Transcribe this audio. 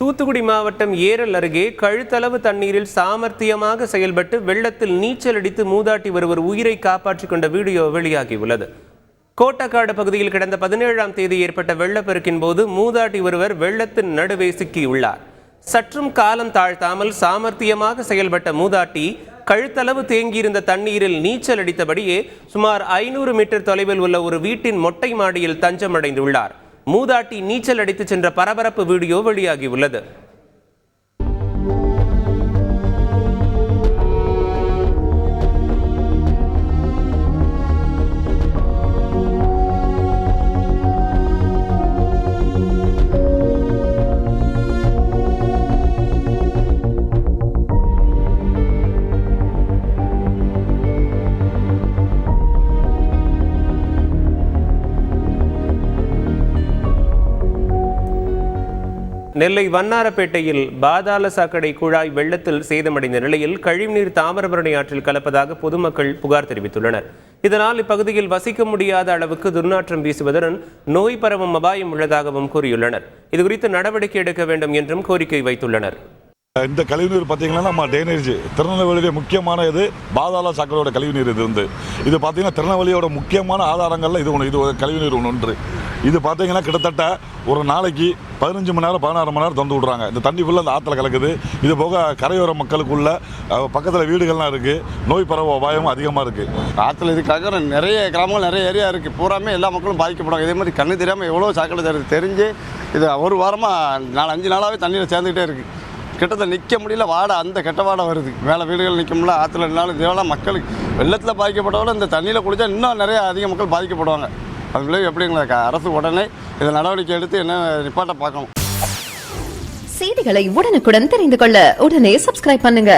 தூத்துக்குடி மாவட்டம் ஏரல் அருகே கழுத்தளவு தண்ணீரில் சாமர்த்தியமாக செயல்பட்டு வெள்ளத்தில் நீச்சல் அடித்து மூதாட்டி ஒருவர் உயிரை காப்பாற்றிக் கொண்ட வீடியோ வெளியாகியுள்ளது. கோட்டக்காடு பகுதியில் கடந்த 17ஆம் தேதி ஏற்பட்ட வெள்ளப்பெருக்கின் போது மூதாட்டி ஒருவர் வெள்ளத்தின் நடுவே சிக்கியுள்ளார். சற்றும் காலம் தாழ்த்தாமல் சாமர்த்தியமாக செயல்பட்ட மூதாட்டி கழுத்தளவு தேங்கியிருந்த தண்ணீரில் நீச்சல் அடித்தபடியே சுமார் 500 மீட்டர் தொலைவில் உள்ள ஒரு வீட்டின் மொட்டை மாடியில் தஞ்சமடைந்துள்ளார். மூதாட்டி நீச்சல் அடித்து சென்ற பரபரப்பு வீடியோ வெளியாகியுள்ளது. நெல்லை வண்ணாரப்பேட்டையில் பாதாள சாக்கடை குழாய் வெள்ளத்தில் சேதமடைந்த நிலையில் கழிவுநீர் தாமிரபரணி ஆற்றில் கலப்பதாக பொதுமக்கள் புகார் தெரிவித்துள்ளனர். இதனால் இப்பகுதியில் வசிக்க முடியாத அளவுக்கு துர்நாற்றம் வீசுவதுடன் நோய் பரவும் அபாயம் உள்ளதாகவும் கூறியுள்ளனர். இதுகுறித்து நடவடிக்கை எடுக்க வேண்டும் என்றும் கோரிக்கை வைத்துள்ளனர். இந்த கழிவுநீர் பார்த்தீங்கன்னா நம்ம ட்ரைனேஜ் திருநெல்வேலியுடைய முக்கியமான இது பாதாள சாக்கடையோட கழிவுநீர். இது பார்த்தீங்கன்னா திருநெல்வேலியோட முக்கியமான ஆதாரங்களில் இது கழிவுநீர் ஒன்று. இது பார்த்தீங்கன்னா கிட்டத்தட்ட ஒரு நாளைக்கு 15 மணி நேரம் 16 மணி நேரம் திறந்து விட்றாங்க. இந்த தண்ணி ஃபுல்லாக அந்த ஆற்றுல கலக்குது. இது போக கரையோர மக்களுக்குள்ள பக்கத்தில் வீடுகள்லாம் இருக்குது. நோய் பரவ அபாயமும் அதிகமாக இருக்குது. ஆற்றுல இதுக்காக நிறைய கிராமங்கள் நிறைய ஏரியா இருக்குது. பூராமே எல்லா மக்களும் பாதிக்கப்படுவாங்க. இதே மாதிரி கண்ணு தெரியாமல் எவ்வளோ சாக்கடை தெரிஞ்சு இது ஒரு வாரமாக 4-5 நாளாகவே தண்ணியில் சேர்ந்துக்கிட்டே இருக்குது. கிட்டத்தட்ட நிற்க முடியல, வாடை அந்த கெட்ட வாடை வருது. மேலே வீடுகள் நிற்க முடியல. ஆற்றுல இருந்தாலும் இதெல்லாம் மக்களுக்கு வெள்ளத்தில் பாதிக்கப்பட்டவரை இந்த தண்ணியில் குடித்தா இன்னும் நிறைய அதிக மக்கள் பாதிக்கப்படுவாங்க. அது விளைவு எப்படிங்களா? அரசு உடனே இதை நடவடிக்கை எடுத்து என்ன நிப்பாட்ட பார்க்கணும். செய்திகளை உடனுக்குடன் தெரிந்து கொள்ள உடனே சப்ஸ்கிரைப் பண்ணுங்க.